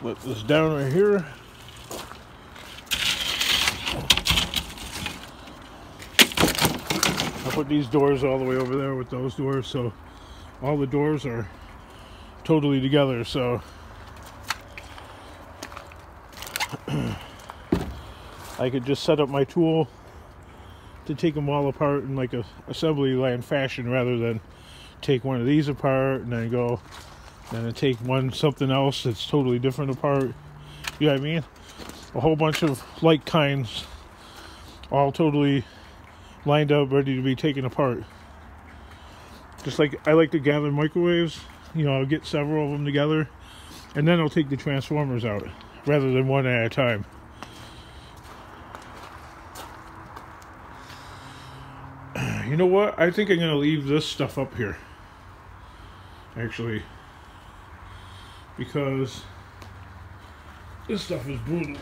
Let this down right here. I'll put these doors all the way over there with those doors, so all the doors are totally together. So I could just set up my tool to take them all apart in like a assembly line fashion, rather than take one of these apart and then go and take one something else that's totally different apart. You know what I mean? A whole bunch of like kinds, all totally lined up, ready to be taken apart. Just like I like to gather microwaves, you know, I'll get several of them together and then I'll take the transformers out rather than one at a time. You know what? I think I'm going to leave this stuff up here, actually, because this stuff is brutal.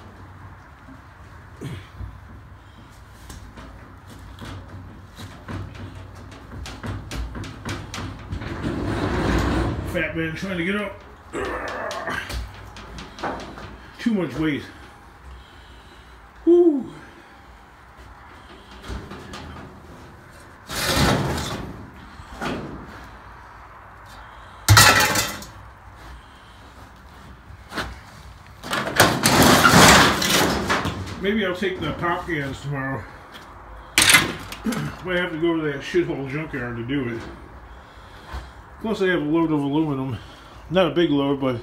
Fat man trying to get up. Too much weight. Woo. Maybe I'll take the pop cans tomorrow. Might have to go to that shithole junkyard to do it. Plus I have a load of aluminum. Not a big load, but,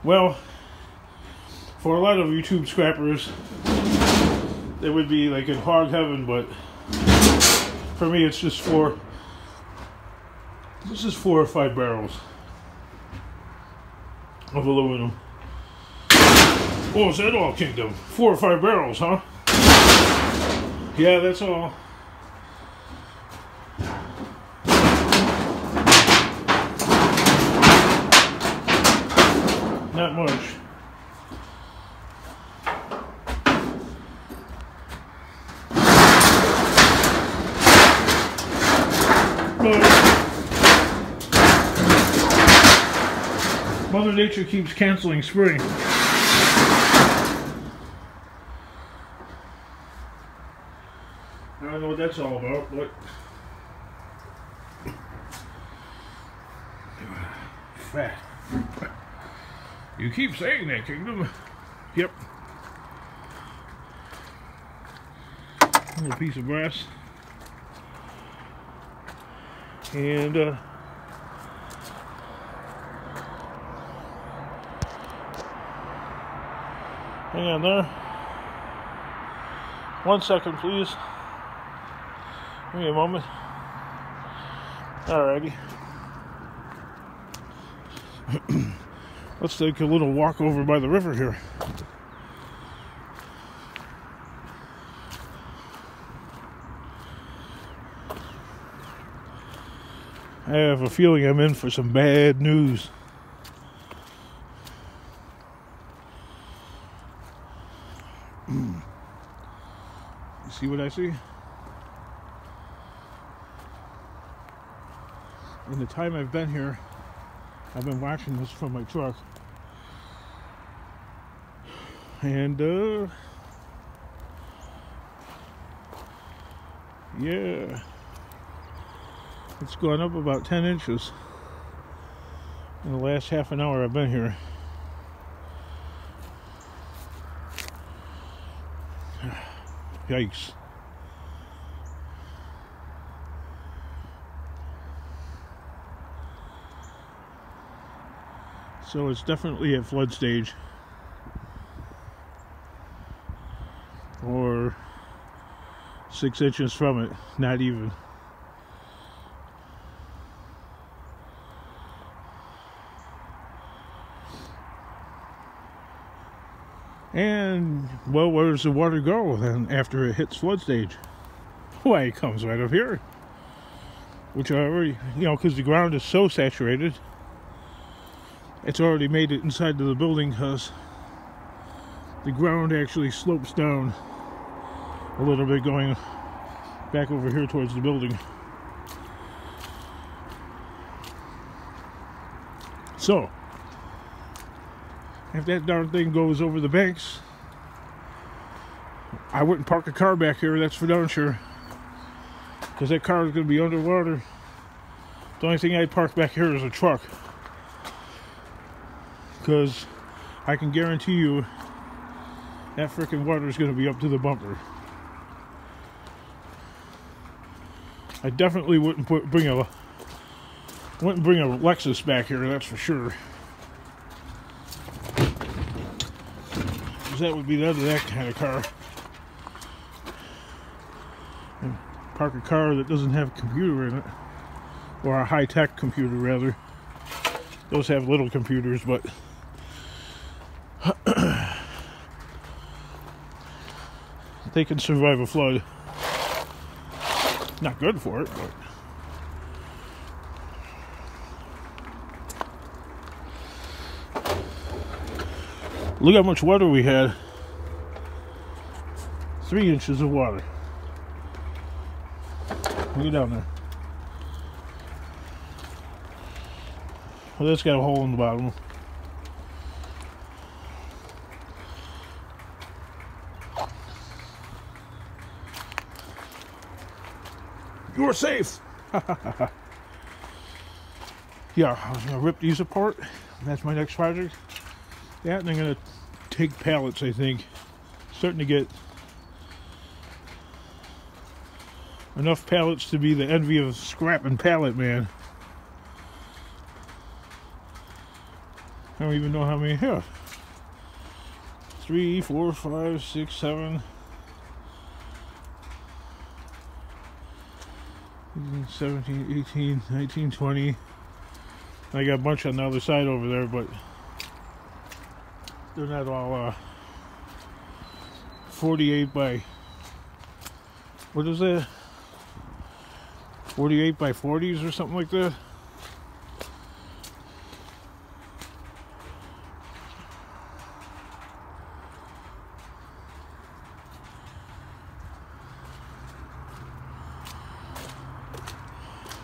well, for a lot of YouTube scrappers, they would be like in hog heaven, but for me it's just this is 4 or 5 barrels of aluminum. Oh, is that all, Kingdom? 4 or 5 barrels, huh? Yeah, that's all. Not much. Mother Nature keeps canceling spring. I don't know what that's all about, but fat. You keep saying that, Kingdom. Yep. A little piece of brass. And hang on there. 1 second, please. Give me a moment. Alrighty. Let's take a little walk over by the river here. I have a feeling I'm in for some bad news. You see what I see? In the time I've been here, I've been watching this from my truck. And, yeah. It's gone up about 10 inches in the last half an hour I've been here. Yikes. So it's definitely at flood stage, or 6 inches from it, not even. And, well, where does the water go then after it hits flood stage? Why, it comes right up here. Which I already, you know, because the ground is so saturated, it's already made it inside of the building, because the ground actually slopes down a little bit going back over here towards the building. So, If that darn thing goes over the banks, I wouldn't park a car back here, that's for darn sure. Because that car is going to be underwater. The only thing I'd park back here is a truck. Because I can guarantee you that freaking water is going to be up to the bumper. I definitely wouldn't bring a Lexus back here, that's for sure. Because that would be the end of that kind of car. And park a car that doesn't have a computer in it. Or a high-tech computer, rather. Those have little computers, but they can survive a flood. Not good for it, but look how much water we had. 3 inches of water. Look down there. Well, that's got a hole in the bottom. You're safe! Yeah, I was going to rip these apart. That's my next project. That, and I'm going to take pallets, I think. Starting to get enough pallets to be the envy of scrap and pallet man. I don't even know how many here. 3, 4, 5, 6, 7, 17, 18, 19, 20. I got a bunch on the other side over there, but they're not all 48 by, what is that? 48 by 40s or something like that.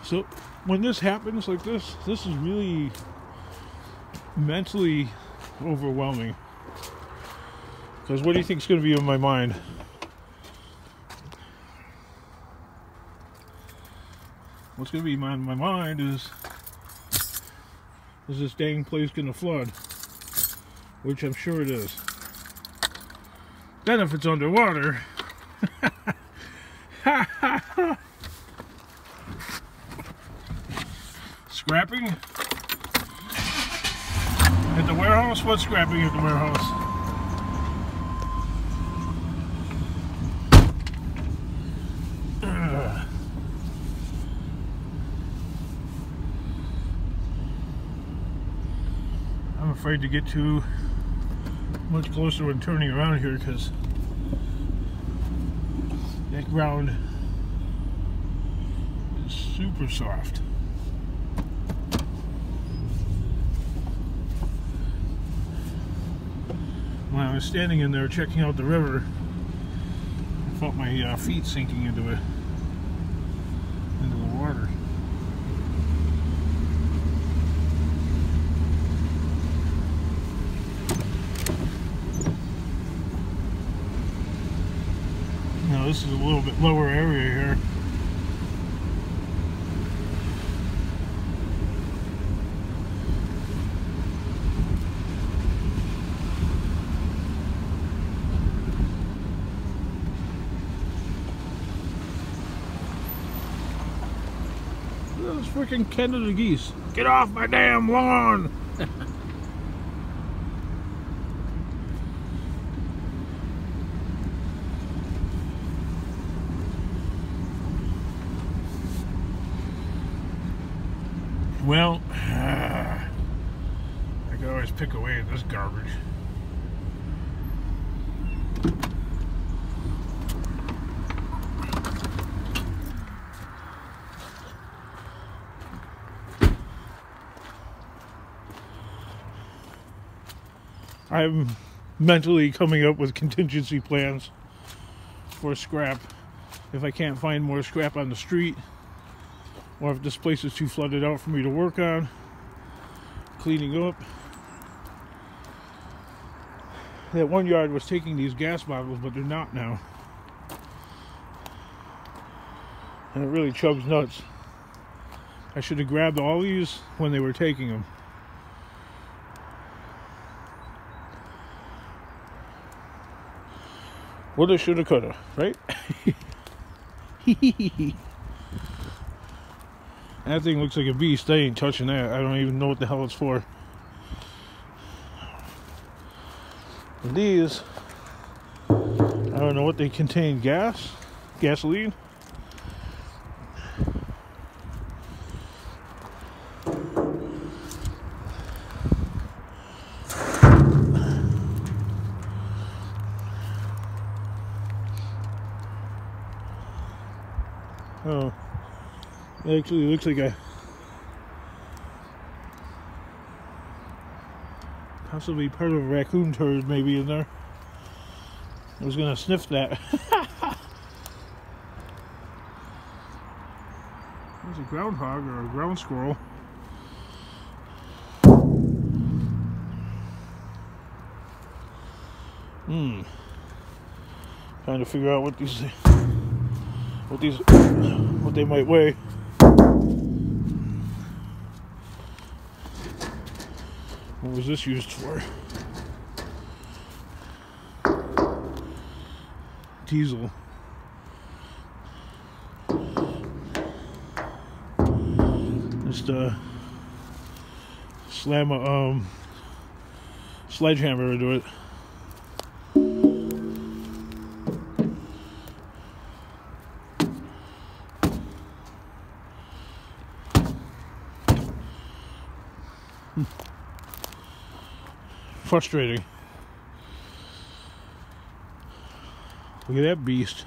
So when this happens like this is really mentally overwhelming. Because what do you think is going to be in my mind? What's going to be in my mind is this dang place going to flood? Which I'm sure it is. Then if it's underwater, scrapping at the warehouse? What's scrapping at the warehouse? I'm afraid to get too much closer when turning around here because that ground is super soft. When I was standing in there checking out the river, I felt my feet sinking into the water. Now this is a little bit lower area here. Those freaking Canada geese. Get off my damn lawn! Well, I could always pick away at this garbage. I'm mentally coming up with contingency plans for scrap if I can't find more scrap on the street, or if this place is too flooded out for me to work on cleaning up. that one yard was taking these gas bottles, but they're not now. And it really chugs nuts. I should have grabbed all these when they were taking them. Woulda, shoulda, coulda, right? That thing looks like a beast. I ain't touching that. I don't even know what the hell it's for. And these, I don't know what they contain. Gasoline. Oh, it actually looks like a possibly part of a raccoon turd maybe in there. I was gonna sniff that. There's a groundhog or a ground squirrel. Trying to figure out what they might weigh. What was this used for? Diesel. Just slam a sledgehammer into it. Frustrating. Look at that beast.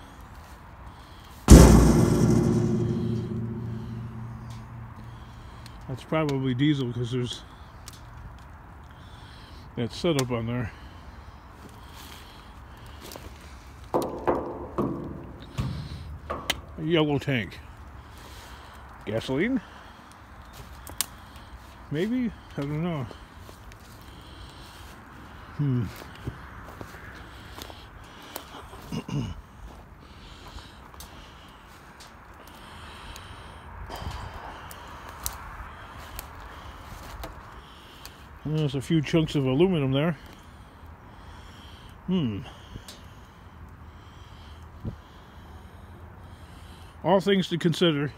That's probably diesel because there's that setup on there. A yellow tank. Gasoline? Maybe? I don't know. There's a few chunks of aluminum there. All things to consider.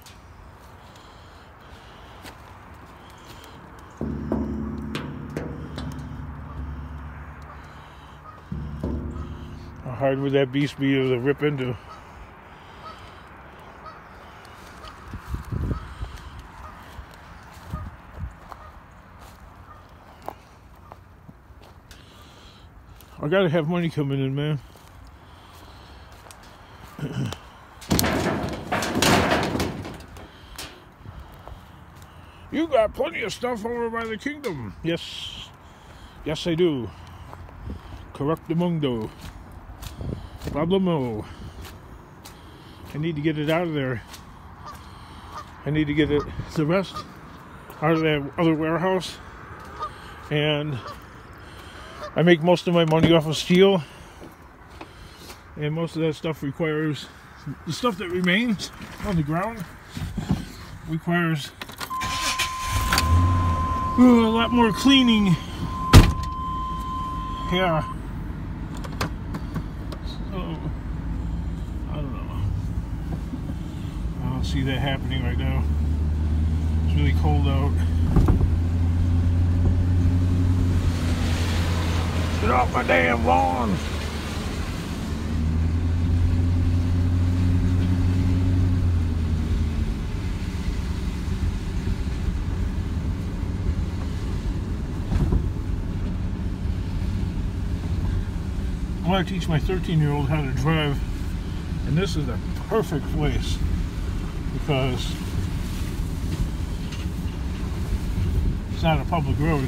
How hard would that beast be to rip into? I gotta have money coming in, man. You got plenty of stuff over by the kingdom. Yes. Yes, I do. Corruptamundo. Problemo. I need to get it out of there. I need to get the rest out of that other warehouse. And I make most of my money off of steel. And most of that stuff requires, the stuff that remains on the ground requires a lot more cleaning. Yeah. So, I don't know. I don't see that happening right now. It's really cold out. Get off my damn lawn! I want to teach my 13-year-old how to drive, and this is a perfect place because it's not a public road.